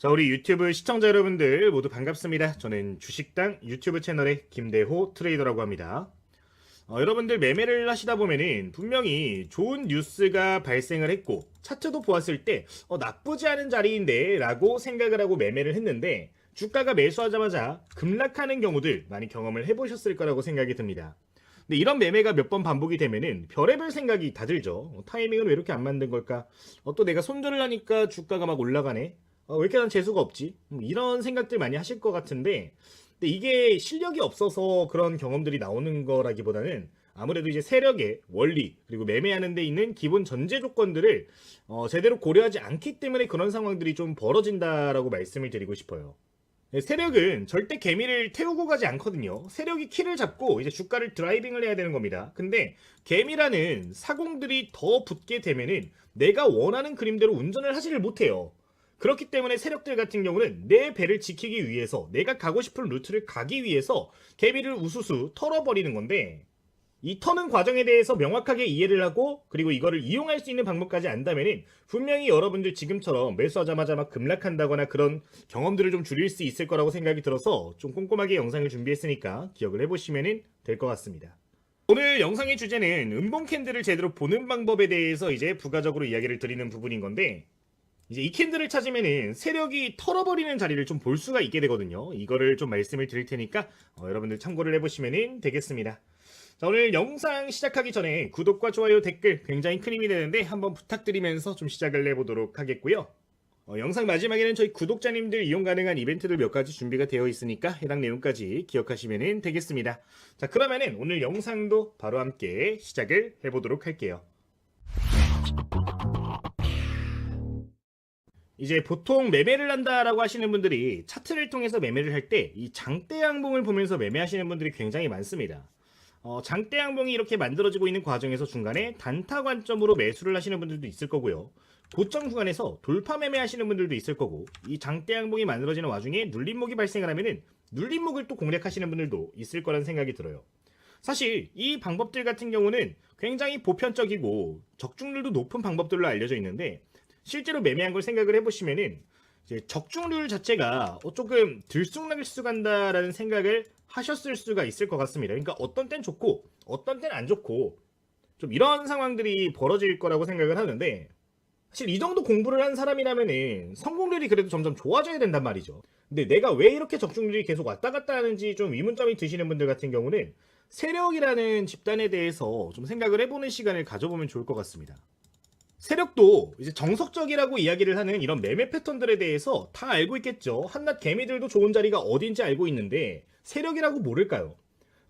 자, 우리 유튜브 시청자 여러분들 모두 반갑습니다. 저는 주식당 유튜브 채널의 김대호 트레이더라고 합니다. 여러분들 매매를 하시다 보면은 분명히 좋은 뉴스가 발생을 했고 차트도 보았을 때 나쁘지 않은 자리인데 라고 생각을 하고 매매를 했는데 주가가 매수하자마자 급락하는 경우들 많이 경험을 해보셨을 거라고 생각이 듭니다. 근데 이런 매매가 몇 번 반복이 되면은 별의별 생각이 다 들죠. 타이밍은 왜 이렇게 안 만든 걸까? 또 내가 손절을 하니까 주가가 막 올라가네. 왜 이렇게 난 재수가 없지? 이런 생각들 많이 하실 것 같은데, 근데 이게 실력이 없어서 그런 경험들이 나오는 거라기보다는 아무래도 이제 세력의 원리 그리고 매매하는 데 있는 기본 전제 조건들을 제대로 고려하지 않기 때문에 그런 상황들이 좀 벌어진다라고 말씀을 드리고 싶어요. 네, 세력은 절대 개미를 태우고 가지 않거든요. 세력이 키를 잡고 이제 주가를 드라이빙을 해야 되는 겁니다. 근데 개미라는 사공들이 더 붙게 되면은 내가 원하는 그림대로 운전을 하지를 못해요. 그렇기 때문에 세력들 같은 경우는 내 배를 지키기 위해서 내가 가고 싶은 루트를 가기 위해서 개미를 우수수 털어버리는 건데, 이 터는 과정에 대해서 명확하게 이해를 하고 그리고 이거를 이용할 수 있는 방법까지 안다면은 분명히 여러분들 지금처럼 매수하자마자 막 급락한다거나 그런 경험들을 좀 줄일 수 있을 거라고 생각이 들어서 좀 꼼꼼하게 영상을 준비했으니까 기억을 해보시면 될 것 같습니다. 오늘 영상의 주제는 음봉 캔들을 제대로 보는 방법에 대해서 이제 부가적으로 이야기를 드리는 부분인 건데, 이제 이 캔들을 찾으면은 세력이 털어버리는 자리를 좀 볼 수가 있게 되거든요. 이거를 좀 말씀을 드릴 테니까 여러분들 참고를 해보시면 되겠습니다. 자, 오늘 영상 시작하기 전에 구독과 좋아요, 댓글 굉장히 큰 힘이 되는데 한번 부탁드리면서 좀 시작을 해보도록 하겠고요. 영상 마지막에는 저희 구독자님들 이용 가능한 이벤트들 몇 가지 준비가 되어 있으니까 해당 내용까지 기억하시면 되겠습니다. 자, 그러면은 오늘 영상도 바로 함께 시작을 해보도록 할게요. 이제 보통 매매를 한다라고 하시는 분들이 차트를 통해서 매매를 할 때 이 장대 양봉을 보면서 매매하시는 분들이 굉장히 많습니다. 장대 양봉이 이렇게 만들어지고 있는 과정에서 중간에 단타 관점으로 매수를 하시는 분들도 있을 거고요. 고점 구간에서 돌파 매매하시는 분들도 있을 거고, 이 장대 양봉이 만들어지는 와중에 눌림목이 발생을 하면은 눌림목을 또 공략하시는 분들도 있을 거라는 생각이 들어요. 사실 이 방법들 같은 경우는 굉장히 보편적이고 적중률도 높은 방법들로 알려져 있는데, 실제로 매매한 걸 생각을 해보시면은 이제 적중률 자체가 조금 들쑥날쑥한다라는 생각을 하셨을 수가 있을 것 같습니다. 그러니까 어떤 땐 좋고 어떤 땐 안 좋고 좀 이런 상황들이 벌어질 거라고 생각을 하는데, 사실 이 정도 공부를 한 사람이라면은 성공률이 그래도 점점 좋아져야 된단 말이죠. 근데 내가 왜 이렇게 적중률이 계속 왔다 갔다 하는지 좀 의문점이 드시는 분들 같은 경우는 세력이라는 집단에 대해서 좀 생각을 해보는 시간을 가져보면 좋을 것 같습니다. 세력도 이제 정석적이라고 이야기를 하는 이런 매매 패턴들에 대해서 다 알고 있겠죠. 한낱 개미들도 좋은 자리가 어딘지 알고 있는데 세력이라고 모를까요?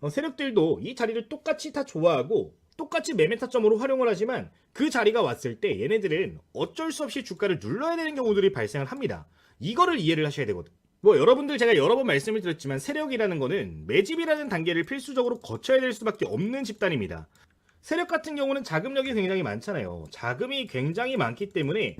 세력들도 이 자리를 똑같이 다 좋아하고 똑같이 매매 타점으로 활용을 하지만 그 자리가 왔을 때 얘네들은 어쩔 수 없이 주가를 눌러야 되는 경우들이 발생을 합니다. 이거를 이해를 하셔야 되거든요. 여러분들 제가 여러 번 말씀을 드렸지만 세력이라는 거는 매집이라는 단계를 필수적으로 거쳐야 될 수밖에 없는 집단입니다. 세력 같은 경우는 자금력이 굉장히 많잖아요. 자금이 굉장히 많기 때문에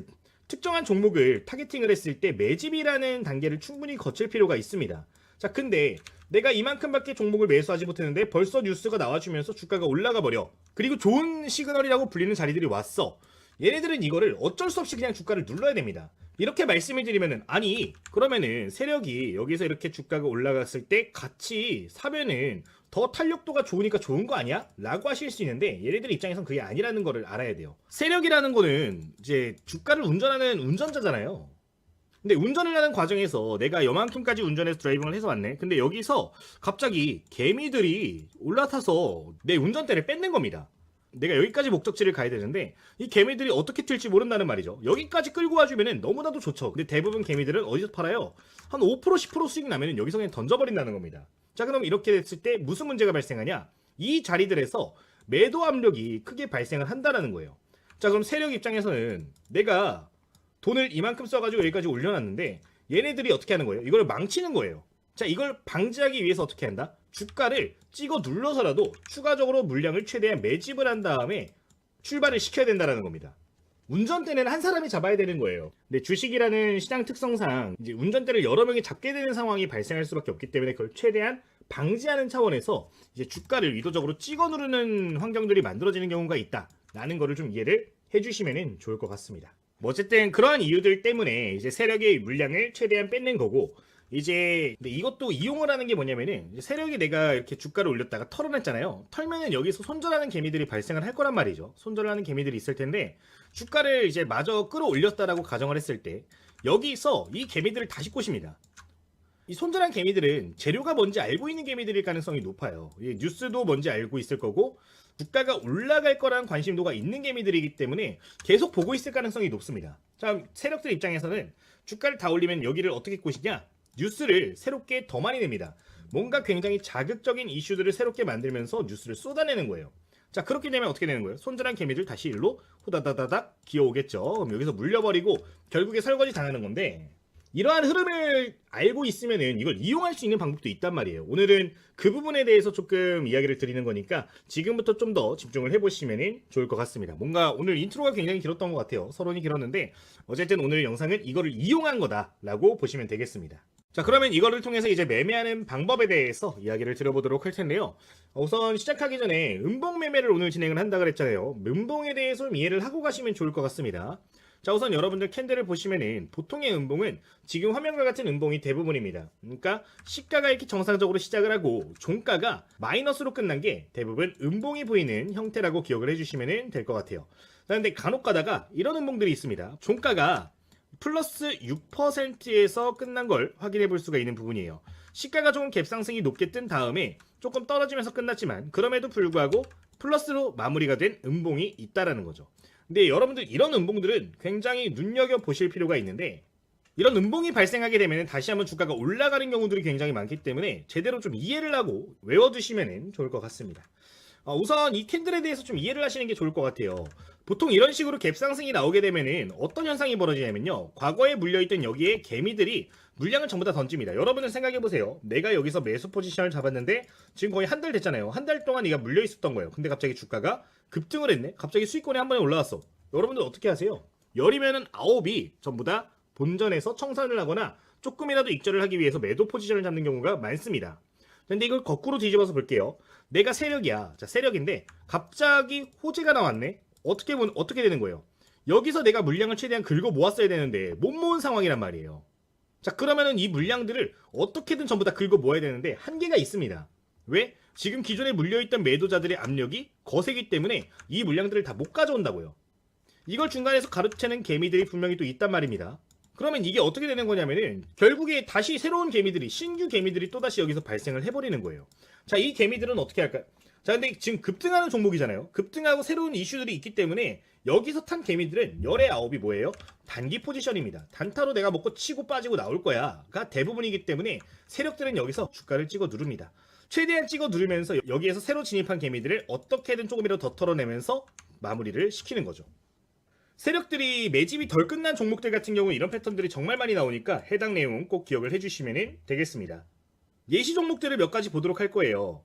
특정한 종목을 타겟팅을 했을 때 매집이라는 단계를 충분히 거칠 필요가 있습니다. 자, 근데 내가 이만큼밖에 종목을 매수하지 못했는데 벌써 뉴스가 나와주면서 주가가 올라가 버려. 그리고 좋은 시그널이라고 불리는 자리들이 왔어. 얘네들은 이거를 어쩔 수 없이 그냥 주가를 눌러야 됩니다. 이렇게 말씀을 드리면은, 아니 그러면은 세력이 여기서 이렇게 주가가 올라갔을 때 같이 사면은 더 탄력도가 좋으니까 좋은 거 아니야? 라고 하실 수 있는데, 얘네들 입장에선 그게 아니라는 거를 알아야 돼요. 세력이라는 거는 이제 주가를 운전하는 운전자잖아요. 근데 운전을 하는 과정에서 내가 요만큼까지 운전해서 드라이빙을 해서 왔네. 근데 여기서 갑자기 개미들이 올라타서 내 운전대를 뺏는 겁니다. 내가 여기까지 목적지를 가야 되는데 이 개미들이 어떻게 튈지 모른다는 말이죠. 여기까지 끌고 와주면은 너무나도 좋죠. 근데 대부분 개미들은 어디서 팔아요? 한 5% 10% 수익 나면은 여기서 그냥 던져버린다는 겁니다. 자, 그럼 이렇게 됐을 때 무슨 문제가 발생하냐? 이 자리들에서 매도 압력이 크게 발생을 한다는 거예요. 자, 그럼 세력 입장에서는 내가 돈을 이만큼 써가지고 여기까지 올려놨는데 얘네들이 어떻게 하는 거예요? 이걸 망치는 거예요. 자, 이걸 방지하기 위해서 어떻게 한다? 주가를 찍어 눌러서라도 추가적으로 물량을 최대한 매집을 한 다음에 출발을 시켜야 된다는 겁니다. 운전대는 한 사람이 잡아야 되는 거예요. 근데 주식이라는 시장 특성상 이제 운전대를 여러 명이 잡게 되는 상황이 발생할 수밖에 없기 때문에 그걸 최대한 방지하는 차원에서 이제 주가를 의도적으로 찍어 누르는 환경들이 만들어지는 경우가 있다라는 거를 좀 이해를 해주시면 좋을 것 같습니다. 뭐 어쨌든 그러한 이유들 때문에 이제 세력의 물량을 최대한 뺏는 거고, 이제 근데 이것도 이용을 하는 게 뭐냐면은 이제 세력이 내가 이렇게 주가를 올렸다가 털어냈잖아요. 털면은 여기서 손절하는 개미들이 발생을 할 거란 말이죠. 손절하는 개미들이 있을 텐데 주가를 이제 마저 끌어올렸다라고 가정을 했을 때 여기서 이 개미들을 다시 꼬십니다. 이 손절한 개미들은 재료가 뭔지 알고 있는 개미들일 가능성이 높아요. 뉴스도 뭔지 알고 있을 거고 주가가 올라갈 거라는 관심도가 있는 개미들이기 때문에 계속 보고 있을 가능성이 높습니다. 자, 세력들 입장에서는 주가를 다 올리면 여기를 어떻게 꼬시냐? 뉴스를 새롭게 더 많이 냅니다. 뭔가 굉장히 자극적인 이슈들을 새롭게 만들면서 뉴스를 쏟아내는 거예요. 자, 그렇게 되면 어떻게 되는 거예요? 손절한 개미들 다시 일로 후다다다닥 기어오겠죠. 그럼 여기서 물려버리고 결국에 설거지 당하는 건데, 이러한 흐름을 알고 있으면은 이걸 이용할 수 있는 방법도 있단 말이에요. 오늘은 그 부분에 대해서 조금 이야기를 드리는 거니까 지금부터 좀 더 집중을 해보시면 좋을 것 같습니다. 뭔가 오늘 인트로가 굉장히 길었던 것 같아요. 서론이 길었는데 어쨌든 오늘 영상은 이거를 이용한 거다라고 보시면 되겠습니다. 자, 그러면 이거를 통해서 이제 매매하는 방법에 대해서 이야기를 드려보도록 할 텐데요. 우선 시작하기 전에 음봉 매매를 오늘 진행을 한다 그랬잖아요. 음봉에 대해서 좀 이해를 하고 가시면 좋을 것 같습니다. 자, 우선 여러분들 캔들을 보시면은 보통의 음봉은 지금 화면과 같은 음봉이 대부분입니다. 그러니까 시가가 이렇게 정상적으로 시작을 하고 종가가 마이너스로 끝난 게 대부분 음봉이 보이는 형태라고 기억을 해주시면 될 것 같아요. 그런데 간혹 가다가 이런 음봉들이 있습니다. 종가가 플러스 6%에서 끝난 걸 확인해 볼 수가 있는 부분이에요. 시가가 조금 갭상승이 높게 뜬 다음에 조금 떨어지면서 끝났지만 그럼에도 불구하고 플러스로 마무리가 된 음봉이 있다라는 거죠. 근데 여러분들 이런 음봉들은 굉장히 눈여겨보실 필요가 있는데, 이런 음봉이 발생하게 되면 다시 한번 주가가 올라가는 경우들이 굉장히 많기 때문에 제대로 좀 이해를 하고 외워두시면 좋을 것 같습니다. 우선 이 캔들에 대해서 좀 이해를 하시는 게 좋을 것 같아요. 보통 이런 식으로 갭상승이 나오게 되면은 어떤 현상이 벌어지냐면요, 과거에 물려있던 여기에 개미들이 물량을 전부 다 던집니다. 여러분은 생각해보세요. 내가 여기서 매수 포지션을 잡았는데 지금 거의 한 달 됐잖아요. 한 달 동안 네가 물려있었던 거예요. 근데 갑자기 주가가 급등을 했네. 갑자기 수익권이 한 번에 올라왔어. 여러분들 어떻게 하세요? 열이면은 9이 전부 다 본전에서 청산을 하거나 조금이라도 익절을 하기 위해서 매도 포지션을 잡는 경우가 많습니다. 근데 이걸 거꾸로 뒤집어서 볼게요. 내가 세력이야. 자, 세력인데 갑자기 호재가 나왔네. 어떻게 되는 거예요? 여기서 내가 물량을 최대한 긁어 모았어야 되는데 못 모은 상황이란 말이에요. 자, 그러면은 이 물량들을 어떻게든 전부 다 긁어 모아야 되는데 한계가 있습니다. 왜? 지금 기존에 물려있던 매도자들의 압력이 거세기 때문에 이 물량들을 다 못 가져온다고요. 이걸 중간에서 가로채는 개미들이 분명히 또 있단 말입니다. 그러면 이게 어떻게 되는 거냐면은 결국에 다시 새로운 개미들이, 신규 개미들이 또다시 여기서 발생을 해버리는 거예요. 자, 이 개미들은 어떻게 할까요? 자, 근데 지금 급등하는 종목이잖아요. 급등하고 새로운 이슈들이 있기 때문에 여기서 탄 개미들은 열의 9이 뭐예요? 단기 포지션입니다. 단타로 내가 먹고 치고 빠지고 나올 거야가 대부분이기 때문에 세력들은 여기서 주가를 찍어 누릅니다. 최대한 찍어 누르면서 여기에서 새로 진입한 개미들을 어떻게든 조금이라도 더 털어내면서 마무리를 시키는 거죠. 세력들이 매집이 덜 끝난 종목들 같은 경우 이런 패턴들이 정말 많이 나오니까 해당 내용 꼭 기억을 해주시면 되겠습니다. 예시 종목들을 몇 가지 보도록 할 거예요.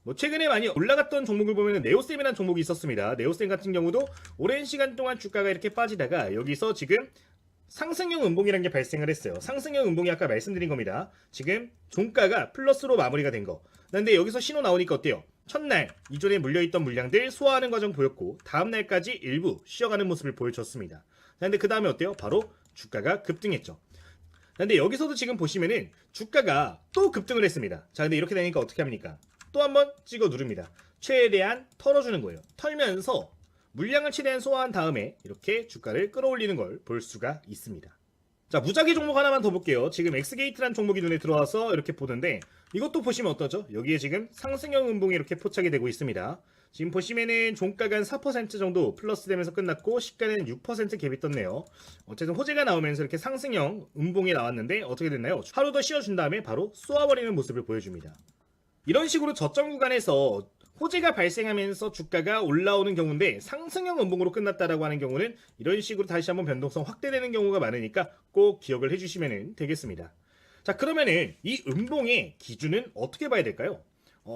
뭐 최근에 많이 올라갔던 종목을 보면 네오셈이라는 종목이 있었습니다. 네오셈 같은 경우도 오랜 시간 동안 주가가 이렇게 빠지다가 여기서 지금 상승형 음봉이라는 게 발생을 했어요. 상승형 음봉이 아까 말씀드린 겁니다. 지금 종가가 플러스로 마무리가 된 거. 근데 여기서 신호 나오니까 어때요? 첫날 이전에 물려있던 물량들 소화하는 과정 보였고 다음날까지 일부 쉬어가는 모습을 보여줬습니다. 근데 그 다음에 어때요? 바로 주가가 급등했죠. 근데 여기서도 지금 보시면은 주가가 또 급등을 했습니다. 자, 근데 이렇게 되니까 어떻게 합니까? 또 한번 찍어 누릅니다. 최대한 털어주는 거예요. 털면서 물량을 최대한 소화한 다음에 이렇게 주가를 끌어올리는 걸 볼 수가 있습니다. 자, 무작위 종목 하나만 더 볼게요. 지금 엑스게이트라는 종목이 눈에 들어와서 이렇게 보는데 이것도 보시면 어떠죠? 여기에 지금 상승형 음봉이 이렇게 포착이 되고 있습니다. 지금 보시면은 종가가 4% 정도 플러스 되면서 끝났고 시가는 6% 갭이 떴네요. 어쨌든 호재가 나오면서 이렇게 상승형 음봉이 나왔는데 어떻게 됐나요? 하루 더 쉬어준 다음에 바로 쏘아버리는 모습을 보여줍니다. 이런 식으로 저점 구간에서 호재가 발생하면서 주가가 올라오는 경우인데 상승형 음봉으로 끝났다라고 하는 경우는 이런 식으로 다시 한번 변동성 확대되는 경우가 많으니까 꼭 기억을 해주시면 되겠습니다. 자, 그러면은 이 음봉의 기준은 어떻게 봐야 될까요?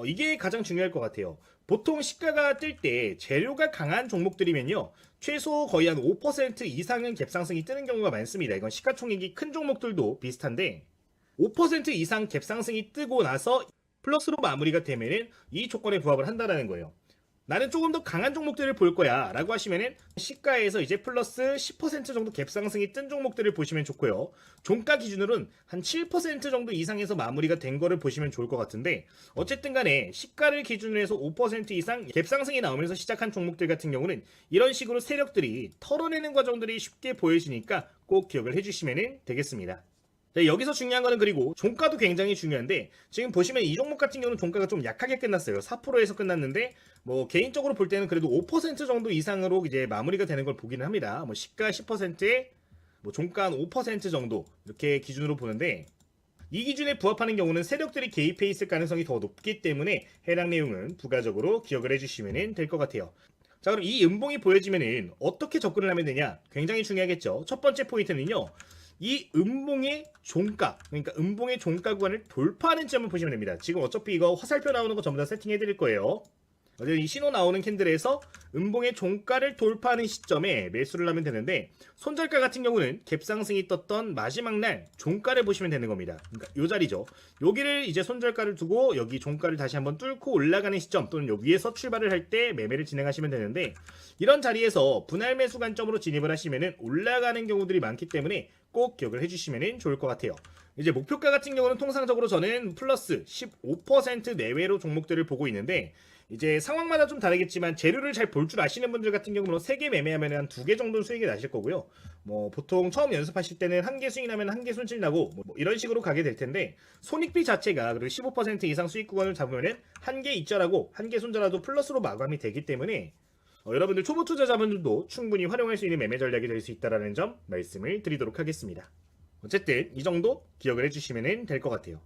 이게 가장 중요할 것 같아요. 보통 시가가 뜰 때 재료가 강한 종목들이면요, 최소 거의 한 5% 이상은 갭상승이 뜨는 경우가 많습니다. 이건 시가총액이 큰 종목들도 비슷한데 5% 이상 갭상승이 뜨고 나서 플러스로 마무리가 되면은 이 조건에 부합을 한다는 거예요. 나는 조금 더 강한 종목들을 볼 거야 라고 하시면은 시가에서 이제 플러스 10% 정도 갭 상승이 뜬 종목들을 보시면 좋고요. 종가 기준으로는 한 7% 정도 이상에서 마무리가 된 거를 보시면 좋을 것 같은데, 어쨌든 간에 시가를 기준으로 해서 5% 이상 갭 상승이 나오면서 시작한 종목들 같은 경우는 이런 식으로 세력들이 털어내는 과정들이 쉽게 보여지니까 꼭 기억을 해주시면 되겠습니다. 자, 여기서 중요한 거는 그리고 종가도 굉장히 중요한데, 지금 보시면 이 종목 같은 경우는 종가가 좀 약하게 끝났어요. 4%에서 끝났는데 뭐 개인적으로 볼 때는 그래도 5% 정도 이상으로 이제 마무리가 되는 걸 보기는 합니다. 뭐 시가 10%에 뭐 종가 한 5% 정도 이렇게 기준으로 보는데, 이 기준에 부합하는 경우는 세력들이 개입해 있을 가능성이 더 높기 때문에 해당 내용은 부가적으로 기억을 해주시면 될 것 같아요. 자, 그럼 이 음봉이 보여지면은 어떻게 접근을 하면 되냐? 굉장히 중요하겠죠. 첫 번째 포인트는요, 이 음봉의 종가, 그러니까 음봉의 종가 구간을 돌파하는 점을 보시면 됩니다. 지금 어차피 이거 화살표 나오는 거 전부 다 세팅해 드릴 거예요. 이 신호 나오는 캔들에서 음봉의 종가를 돌파하는 시점에 매수를 하면 되는데, 손절가 같은 경우는 갭상승이 떴던 마지막 날 종가를 보시면 되는 겁니다. 그러니까 요 자리죠. 여기를 이제 손절가를 두고 여기 종가를 다시 한번 뚫고 올라가는 시점, 또는 요 위에서 출발을 할 때 매매를 진행하시면 되는데, 이런 자리에서 분할 매수 관점으로 진입을 하시면은 올라가는 경우들이 많기 때문에 꼭 기억을 해주시면 좋을 것 같아요. 이제 목표가 같은 경우는 통상적으로 저는 플러스 15% 내외로 종목들을 보고 있는데, 이제 상황마다 좀 다르겠지만 재료를 잘 볼 줄 아시는 분들 같은 경우는 3개 매매하면 한 2개 정도는 수익이 나실 거고요. 뭐 보통 처음 연습하실 때는 1개 수익 나면 1개 손실 나고 뭐 이런 식으로 가게 될 텐데, 손익비 자체가 그리고 15% 이상 수익 구간을 잡으면은 1개 입절하고 1개 손절하도 플러스로 마감이 되기 때문에 여러분들 초보 투자자분들도 충분히 활용할 수 있는 매매 전략이 될 수 있다는 점 말씀을 드리도록 하겠습니다. 어쨌든 이 정도 기억을 해주시면 될 것 같아요.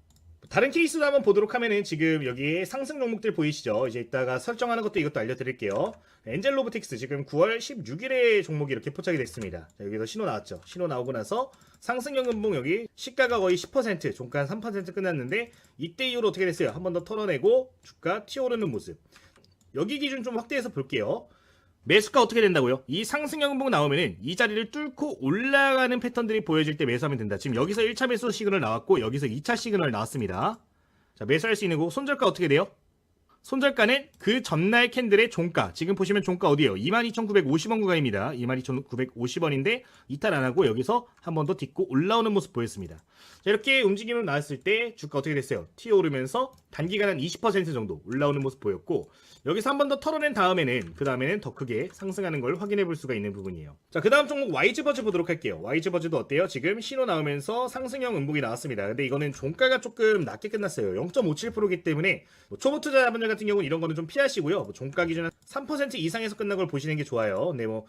다른 케이스도 한번 보도록 하면은 지금 여기에 상승 종목들 보이시죠? 이제 이따가 설정하는 것도 이것도 알려드릴게요. 엔젤 로보틱스 지금 9월 16일에 종목이 이렇게 포착이 됐습니다. 자, 여기서 신호 나왔죠? 신호 나오고 나서 상승형 음봉 여기 시가가 거의 10%, 종가 한 3% 끝났는데, 이때 이후로 어떻게 됐어요? 한 번 더 털어내고 주가 튀어오르는 모습. 여기 기준 좀 확대해서 볼게요. 매수가 어떻게 된다고요? 이 상승형 음봉 나오면은 이 자리를 뚫고 올라가는 패턴들이 보여질 때 매수하면 된다. 지금 여기서 1차 매수 시그널 나왔고 여기서 2차 시그널 나왔습니다. 자, 매수할 수 있는 거. 손절가 어떻게 돼요? 손절가는 그 전날 캔들의 종가, 지금 보시면 종가 어디예요? 22,950원 구간입니다. 22,950원인데 이탈 안하고 여기서 한 번 더 딛고 올라오는 모습 보였습니다. 자, 이렇게 움직임을 나왔을 때 주가 어떻게 됐어요? 튀어오르면서 단기간 한 20% 정도 올라오는 모습 보였고, 여기서 한 번 더 털어낸 다음에는 그 다음에는 더 크게 상승하는 걸 확인해 볼 수가 있는 부분이에요. 자, 그 다음 종목 YG버즈 보도록 할게요. YG버즈도 어때요? 지금 신호 나오면서 상승형 음봉이 나왔습니다. 근데 이거는 종가가 조금 낮게 끝났어요. 0.57%이기 때문에 초보 투자자분들 같은 경우는 이런 거는 좀 피하시고요. 종가 기준 3% 이상에서 끝난 걸 보시는 게 좋아요. 근데 뭐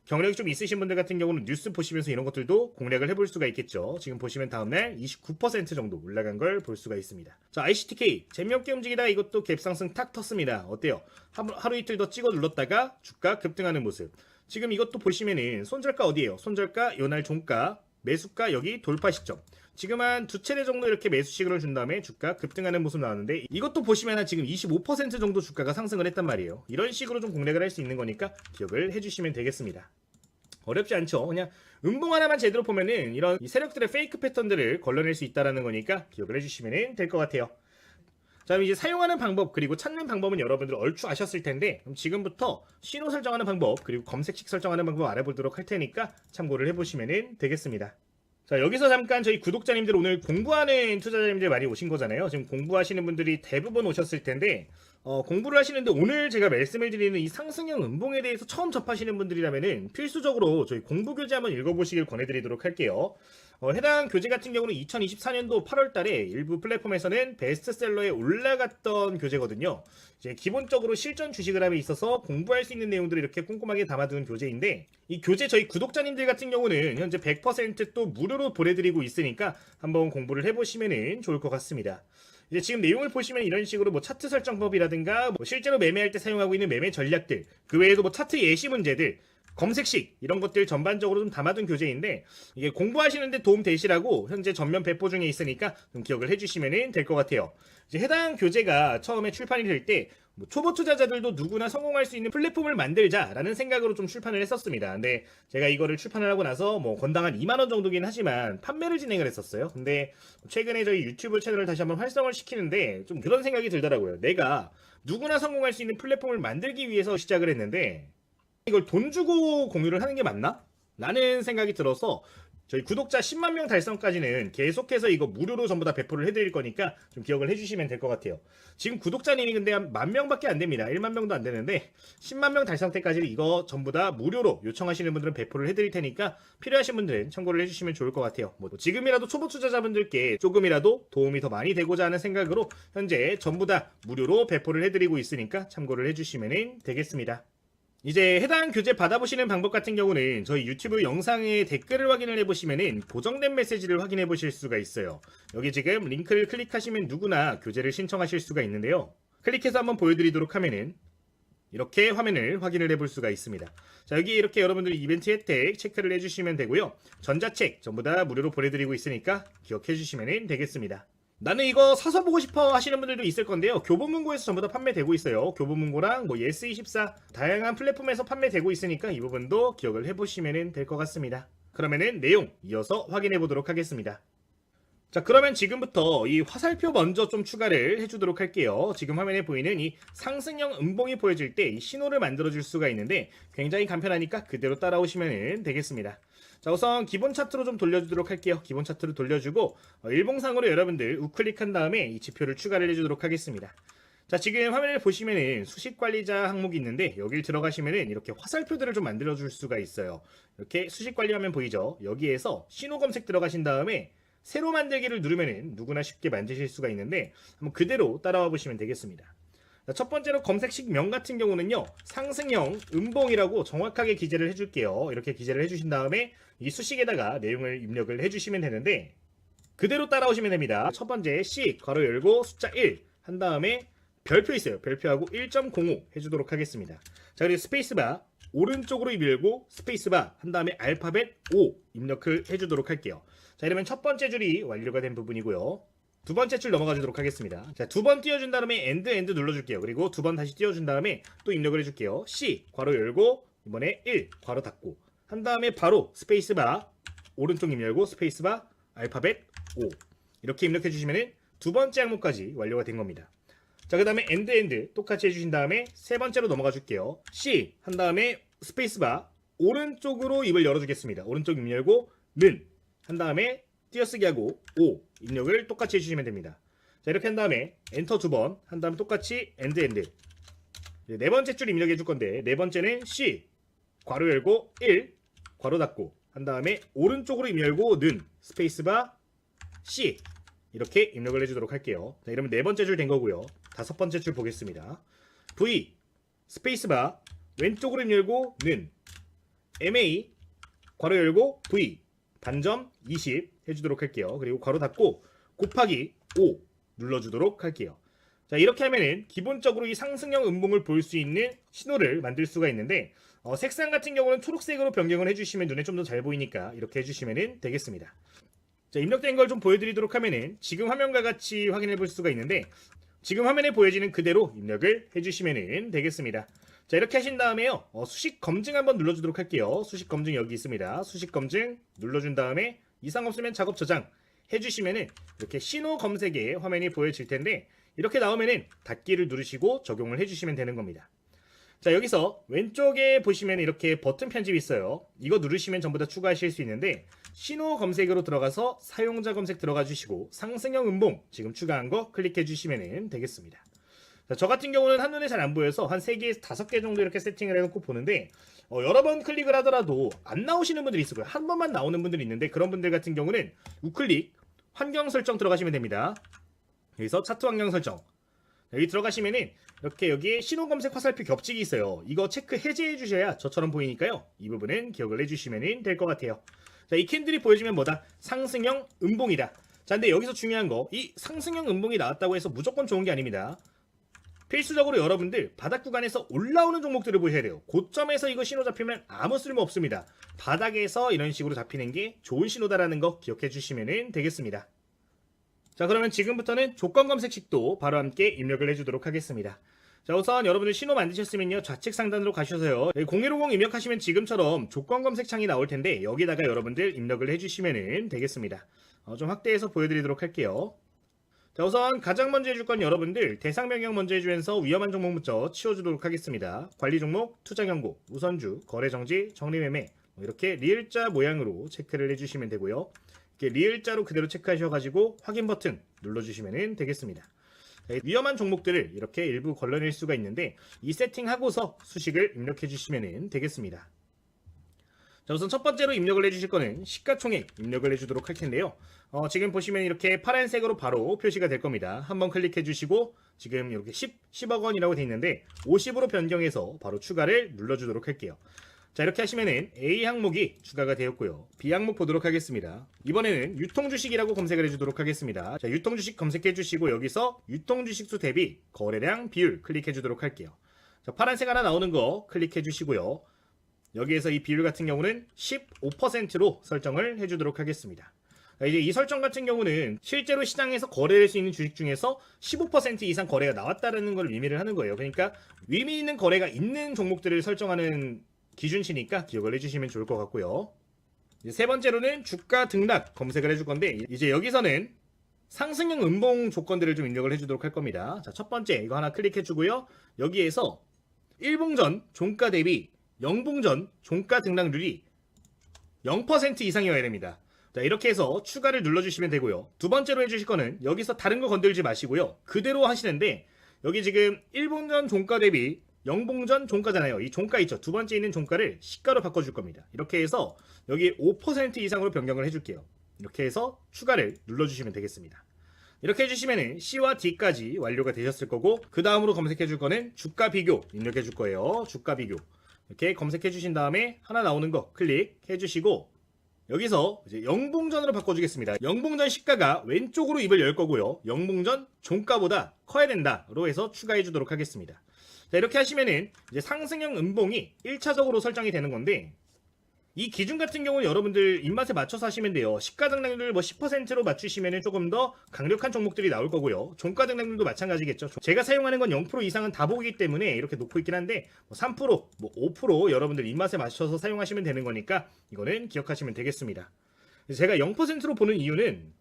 경력이 좀 있으신 분들 같은 경우는 뉴스 보시면서 이런 것들도 공략을 해볼 수가 있겠죠. 지금 보시면 다음날 29% 정도 올라간 걸 볼 수가 있습니다. 자, ICTK 재미없게 움직이다가 이것도 갭상승 탁 텄습니다. 어때요? 하루 이틀 더 찍어 눌렀다가 주가 급등하는 모습. 지금 이것도 보시면은 손절가 어디예요? 손절가 요날 종가, 매수가 여기 돌파 시점. 지금 한 두 차례 정도 이렇게 매수 시그널을 준 다음에 주가 급등하는 모습 나왔는데, 이것도 보시면 지금 25% 정도 주가가 상승을 했단 말이에요. 이런 식으로 좀 공략을 할 수 있는 거니까 기억을 해주시면 되겠습니다. 어렵지 않죠. 그냥 음봉 하나만 제대로 보면은 이런 세력들의 페이크 패턴들을 걸러낼 수 있다는 거니까 기억을 해주시면 될 것 같아요. 자, 그럼 이제 사용하는 방법 그리고 찾는 방법은 여러분들 얼추 아셨을 텐데, 그럼 지금부터 신호 설정하는 방법 그리고 검색식 설정하는 방법 알아보도록 할 테니까 참고를 해보시면 되겠습니다. 자, 여기서 잠깐 저희 구독자님들, 오늘 공부하는 투자자님들 많이 오신 거잖아요. 지금 공부하시는 분들이 대부분 오셨을 텐데, 공부를 하시는데 오늘 제가 말씀을 드리는 이 상승형 음봉에 대해서 처음 접하시는 분들이라면은 필수적으로 저희 공부 교재 한번 읽어보시길 권해드리도록 할게요. 해당 교재 같은 경우는 2024년도 8월 달에 일부 플랫폼에서는 베스트셀러에 올라갔던 교재거든요. 이제 기본적으로 실전 주식을 함에 있어서 공부할 수 있는 내용들을 이렇게 꼼꼼하게 담아둔 교재인데, 이 교재 저희 구독자님들 같은 경우는 현재 100% 또 무료로 보내드리고 있으니까 한번 공부를 해보시면 좋을 것 같습니다. 이제 지금 내용을 보시면 이런 식으로 뭐 차트 설정법이라든가 뭐 실제로 매매할 때 사용하고 있는 매매 전략들, 그 외에도 뭐 차트 예시 문제들, 검색식 이런 것들 전반적으로 좀 담아둔 교재인데 이게 공부하시는데 도움 되시라고 현재 전면 배포 중에 있으니까 좀 기억을 해주시면 될 것 같아요. 이제 해당 교재가 처음에 출판이 될 때 초보 투자자들도 누구나 성공할 수 있는 플랫폼을 만들자라는 생각으로 좀 출판을 했었습니다. 근데 제가 이거를 출판을 하고 나서 건당 한 2만 원 정도긴 하지만 판매를 진행을 했었어요. 근데 최근에 저희 유튜브 채널을 다시 한번 활성화를 시키는데 좀 그런 생각이 들더라고요. 내가 누구나 성공할 수 있는 플랫폼을 만들기 위해서 시작을 했는데 이걸 돈 주고 공유를 하는 게 맞나? 라는 생각이 들어서 저희 구독자 10만 명 달성까지는 계속해서 이거 무료로 전부 다 배포를 해드릴 거니까 좀 기억을 해주시면 될 것 같아요. 지금 구독자님이 근데 한 10,000명밖에 안 됩니다. 1만 명도 안 되는데 10만 명 달성 때까지는 이거 전부 다 무료로 요청하시는 분들은 배포를 해드릴 테니까 필요하신 분들은 참고를 해주시면 좋을 것 같아요. 지금이라도 초보 투자자분들께 조금이라도 도움이 더 많이 되고자 하는 생각으로 현재 전부 다 무료로 배포를 해드리고 있으니까 참고를 해주시면 되겠습니다. 이제 해당 교재 받아보시는 방법 같은 경우는 저희 유튜브 영상의 댓글을 확인을 해보시면 보정된 메시지를 확인해 보실 수가 있어요. 여기 지금 링크를 클릭하시면 누구나 교재를 신청하실 수가 있는데요. 클릭해서 한번 보여드리도록 하면은 이렇게 화면을 확인을 해볼 수가 있습니다. 자, 여기 이렇게 여러분들이 이벤트 혜택 체크를 해주시면 되고요. 전자책 전부 다 무료로 보내드리고 있으니까 기억해 주시면 되겠습니다. 나는 이거 사서 보고 싶어 하시는 분들도 있을 건데요. 교보문고에서 전부 다 판매되고 있어요. 교보문고랑 예스24 다양한 플랫폼에서 판매되고 있으니까 이 부분도 기억을 해보시면 될 것 같습니다. 그러면은 내용 이어서 확인해 보도록 하겠습니다. 자, 그러면 지금부터 이 화살표 먼저 좀 추가를 해주도록 할게요. 지금 화면에 보이는 이 상승형 음봉이 보여질 때 이 신호를 만들어 줄 수가 있는데 굉장히 간편하니까 그대로 따라오시면 되겠습니다. 자, 우선 기본 차트로 좀 돌려주도록 할게요. 기본 차트로 돌려주고 일봉상으로 여러분들 우클릭한 다음에 이 지표를 추가를 해주도록 하겠습니다. 자, 지금 화면을 보시면은 수식관리자 항목이 있는데 여길 들어가시면은 이렇게 화살표들을 좀 만들어 줄 수가 있어요. 이렇게 수식관리 화면 보이죠? 여기에서 신호 검색 들어가신 다음에 새로 만들기를 누르면은 누구나 쉽게 만드실 수가 있는데 한번 그대로 따라와 보시면 되겠습니다. 자, 첫 번째로 검색식 명 같은 경우는요, 상승형 음봉이라고 정확하게 기재를 해줄게요. 이렇게 기재를 해주신 다음에 이 수식에다가 내용을 입력을 해주시면 되는데 그대로 따라오시면 됩니다. 첫 번째 씩 괄호 열고 숫자 1 한 다음에 별표 있어요. 별표하고 1.05 해주도록 하겠습니다. 자, 그리고 스페이스바 오른쪽으로 밀고 스페이스바 한 다음에 알파벳 5 입력을 해주도록 할게요. 자, 이러면 첫 번째 줄이 완료가 된 부분이고요. 두 번째 줄 넘어가 주도록 하겠습니다. 자, 두 번 띄워준 다음에 엔드 눌러줄게요. 그리고 두 번 다시 띄워준 다음에 또 입력을 해줄게요. C 괄호 열고 이번에 1 괄호 닫고 한 다음에 바로 스페이스바 오른쪽 입 열고 스페이스바 알파벳 5 이렇게 입력해 주시면은 두 번째 항목까지 완료가 된 겁니다. 자, 그 다음에 엔드 똑같이 해주신 다음에 세 번째로 넘어가 줄게요. C 한 다음에 스페이스바 오른쪽으로 입을 열어주겠습니다. 오른쪽 입 열고 는 한 다음에 띄어쓰기 하고 5 입력을 똑같이 해주시면 됩니다. 자, 이렇게 한 다음에 엔터 두 번 한 다음에 똑같이 엔드 네 번째 줄 입력해 줄 건데 네 번째는 C 괄호 열고 1 괄호 닫고 한 다음에 오른쪽으로 입 열고 는 스페이스바 C 이렇게 입력을 해주도록 할게요. 자, 이러면 네 번째 줄 된 거고요. 다섯 번째 줄 보겠습니다. V 스페이스바 왼쪽으로 입 열고 는 MA 괄호 열고 V 반점 20 해주도록 할게요. 그리고 괄호 닫고 곱하기 5 눌러주도록 할게요. 자, 이렇게 하면은 기본적으로 이 상승형 음봉을 볼 수 있는 신호를 만들 수가 있는데 색상 같은 경우는 초록색으로 변경을 해주시면 눈에 좀 더 잘 보이니까 이렇게 해주시면 되겠습니다. 자, 입력된 걸 좀 보여드리도록 하면은 지금 화면과 같이 확인해 볼 수가 있는데 지금 화면에 보여지는 그대로 입력을 해주시면 되겠습니다. 자, 이렇게 하신 다음에요. 수식 검증 한번 눌러주도록 할게요. 수식 검증 여기 있습니다. 수식 검증 눌러준 다음에 이상 없으면 작업 저장 해주시면은 이렇게 신호 검색에 화면이 보여질 텐데 이렇게 나오면은 닫기를 누르시고 적용을 해주시면 되는 겁니다. 자, 여기서 왼쪽에 보시면 이렇게 버튼 편집이 있어요. 이거 누르시면 전부 다 추가하실 수 있는데 신호 검색으로 들어가서 사용자 검색 들어가 주시고 상승형 음봉 지금 추가한 거 클릭해 주시면 되겠습니다. 자, 저 같은 경우는 한눈에 잘 안 보여서 한 3개, 5개 정도 이렇게 세팅을 해놓고 보는데 여러 번 클릭을 하더라도 안 나오시는 분들이 있을 거예요. 한 번만 나오는 분들이 있는데 그런 분들 같은 경우는 우클릭 환경 설정 들어가시면 됩니다. 여기서 차트 환경 설정 여기 들어가시면은 이렇게 여기에 신호 검색 화살표 겹치기 있어요. 이거 체크 해제해 주셔야 저처럼 보이니까요. 이 부분은 기억을 해주시면 될 것 같아요. 자, 이 캔들이 보여주면 뭐다? 상승형 음봉이다. 자, 근데 여기서 중요한 거 이 상승형 음봉이 나왔다고 해서 무조건 좋은 게 아닙니다. 필수적으로 여러분들 바닥 구간에서 올라오는 종목들을 보셔야 돼요. 고점에서 이거 신호 잡히면 아무 쓸모 없습니다. 바닥에서 이런 식으로 잡히는 게 좋은 신호다라는 거 기억해 주시면 되겠습니다. 자, 그러면 지금부터는 조건 검색식도 바로 함께 입력을 해주도록 하겠습니다. 자, 우선 여러분들 신호 만드셨으면요, 좌측 상단으로 가셔서요, 0150 입력하시면 지금처럼 조건 검색 창이 나올 텐데 여기다가 여러분들 입력을 해주시면 되겠습니다. 좀 확대해서 보여드리도록 할게요. 자, 우선 가장 먼저 해줄 건 여러분들 대상 변경 먼저 해주면서 위험한 종목 먼저 치워주도록 하겠습니다. 관리 종목, 투자 경고, 우선주, 거래 정지, 정리 매매, 이렇게 리을자 모양으로 체크를 해주시면 되고요. 이렇게 리을자로 그대로 체크하셔가지고 확인 버튼 눌러주시면 되겠습니다. 위험한 종목들을 이렇게 일부 걸러낼 수가 있는데 이 세팅하고서 수식을 입력해 주시면 되겠습니다. 자, 우선 첫 번째로 입력을 해주실 거는 시가총액 입력을 해주도록 할 텐데요. 지금 보시면 이렇게 파란색으로 바로 표시가 될 겁니다. 한번 클릭해 주시고 지금 이렇게 10억 원이라고 되어 있는데 50으로 변경해서 바로 추가를 눌러주도록 할게요. 자, 이렇게 하시면은 A 항목이 추가가 되었고요. B 항목 보도록 하겠습니다. 이번에는 유통주식이라고 검색을 해주도록 하겠습니다. 자, 유통주식 검색해 주시고 여기서 유통주식수 대비 거래량 비율 클릭해 주도록 할게요. 자, 파란색 하나 나오는 거 클릭해 주시고요. 여기에서 이 비율 같은 경우는 15%로 설정을 해주도록 하겠습니다. 이제 이 설정 같은 경우는 실제로 시장에서 거래될 수 있는 주식 중에서 15% 이상 거래가 나왔다는 걸 의미를 하는 거예요. 그러니까 의미 있는 거래가 있는 종목들을 설정하는 기준치니까 기억을 해주시면 좋을 것 같고요. 이제 세 번째로는 주가 등락 검색을 해줄 건데 이제 여기서는 상승형 음봉 조건들을 좀 입력을 해주도록 할 겁니다. 자, 첫 번째 이거 하나 클릭해 주고요. 여기에서 1봉전 종가 대비 0봉전 종가 등락률이 0% 이상이어야 됩니다. 자, 이렇게 해서 추가를 눌러주시면 되고요. 두 번째로 해주실 거는 여기서 다른 거 건들지 마시고요. 그대로 하시는데 여기 지금 1봉전 종가 대비 0봉전 종가잖아요. 이 종가 있죠. 두 번째 있는 종가를 시가로 바꿔줄 겁니다. 이렇게 해서 여기 5% 이상으로 변경을 해줄게요. 이렇게 해서 추가를 눌러주시면 되겠습니다. 이렇게 해주시면 C와 D까지 완료가 되셨을 거고 그 다음으로 검색해줄 거는 주가 비교 입력해줄 거예요. 주가 비교 이렇게 검색해주신 다음에 하나 나오는 거 클릭해주시고 여기서 이제 영봉전으로 바꿔주겠습니다. 영봉전 시가가 왼쪽으로 입을 열 거고요. 영봉전 종가보다 커야 된다로 해서 추가해주도록 하겠습니다. 자, 이렇게 하시면은 이제 상승형 음봉이 1차적으로 설정이 되는 건데 이 기준 같은 경우는 여러분들 입맛에 맞춰서 하시면 돼요. 시가 등락률 10%로 맞추시면 조금 더 강력한 종목들이 나올 거고요. 종가 등락률도 마찬가지겠죠. 제가 사용하는 건 0% 이상은 다 보기 때문에 이렇게 놓고 있긴 한데 3%, 5% 여러분들 입맛에 맞춰서 사용하시면 되는 거니까 이거는 기억하시면 되겠습니다. 제가 0%로 보는 이유는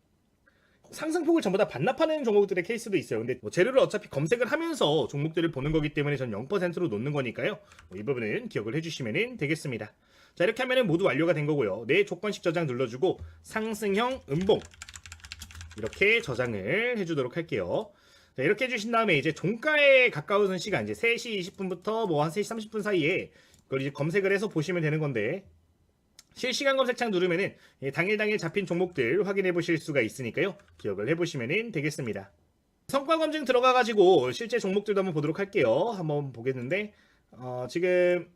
상승폭을 전부 다 반납하는 종목들의 케이스도 있어요. 근데 재료를 어차피 검색을 하면서 종목들을 보는 거기 때문에 전 0%로 놓는 거니까요. 이 부분은 기억을 해주시면 되겠습니다. 자, 이렇게 하면 모두 완료가 된 거고요. 내 조건식 저장 눌러주고 상승형 음봉 이렇게 저장을 해주도록 할게요. 자, 이렇게 해주신 다음에 이제 종가에 가까운 시간 이제 3시 20분부터 뭐 한 3시 30분 사이에 그걸 이제 검색을 해서 보시면 되는 건데 실시간 검색창 누르면은 당일 잡힌 종목들 확인해 보실 수가 있으니까요. 기억을 해보시면 되겠습니다. 성과 검증 들어가가지고 실제 종목들도 한번 보도록 할게요. 한번 보겠는데 지금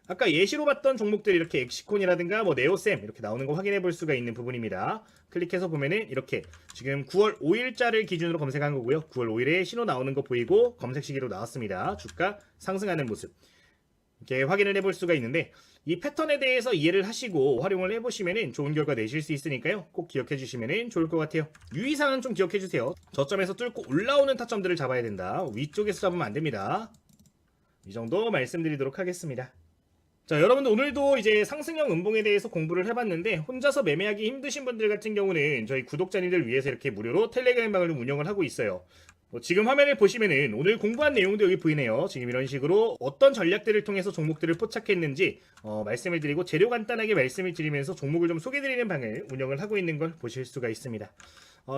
아까 예시로 봤던 종목들 이렇게 엑시콘이라든가 뭐 네오셈 이렇게 나오는 거 확인해 볼 수가 있는 부분입니다. 클릭해서 보면은 이렇게 지금 9월 5일자를 기준으로 검색한 거고요. 9월 5일에 신호 나오는 거 보이고 검색 시기로 나왔습니다. 주가 상승하는 모습 이렇게 확인을 해볼 수가 있는데 이 패턴에 대해서 이해를 하시고 활용을 해보시면 좋은 결과 내실 수 있으니까요. 꼭 기억해 주시면 좋을 것 같아요. 유의사항은 좀 기억해 주세요. 저점에서 뚫고 올라오는 타점들을 잡아야 된다. 위쪽에서 잡으면 안 됩니다. 이 정도 말씀드리도록 하겠습니다. 자, 여러분들 오늘도 이제 상승형 음봉에 대해서 공부를 해봤는데 혼자서 매매하기 힘드신 분들 같은 경우는 저희 구독자님들 위해서 이렇게 무료로 텔레그램 방을 운영을 하고 있어요. 지금 화면을 보시면은 오늘 공부한 내용도 여기 보이네요. 지금 이런 식으로 어떤 전략들을 통해서 종목들을 포착했는지 말씀을 드리고 재료 간단하게 말씀을 드리면서 종목을 좀 소개드리는 방을 운영을 하고 있는 걸 보실 수가 있습니다.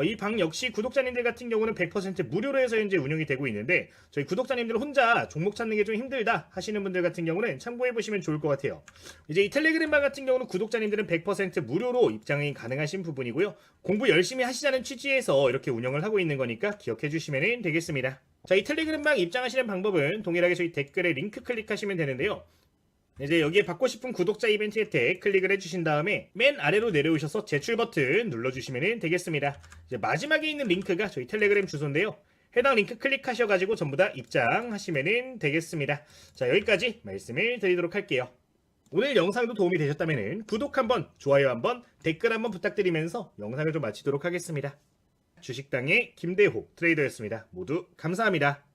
이 방 역시 구독자님들 같은 경우는 100% 무료로 해서 현재 운영이 되고 있는데 저희 구독자님들 혼자 종목 찾는 게 좀 힘들다 하시는 분들 같은 경우는 참고해 보시면 좋을 것 같아요. 이제 이 텔레그램 방 같은 경우는 구독자님들은 100% 무료로 입장이 가능하신 부분이고요. 공부 열심히 하시자는 취지에서 이렇게 운영을 하고 있는 거니까 기억해 주시면 되겠습니다. 자, 이 텔레그램 방 입장하시는 방법은 동일하게 저희 댓글에 링크 클릭하시면 되는데요. 이제 여기에 받고 싶은 구독자 이벤트 혜택 클릭을 해주신 다음에 맨 아래로 내려오셔서 제출 버튼 눌러주시면 되겠습니다. 이제 마지막에 있는 링크가 저희 텔레그램 주소인데요. 해당 링크 클릭하셔가지고 전부 다 입장하시면 되겠습니다. 자, 여기까지 말씀을 드리도록 할게요. 오늘 영상도 도움이 되셨다면 구독 한번, 좋아요 한번, 댓글 한번 부탁드리면서 영상을 좀 마치도록 하겠습니다. 주식당의 김대호 트레이더였습니다. 모두 감사합니다.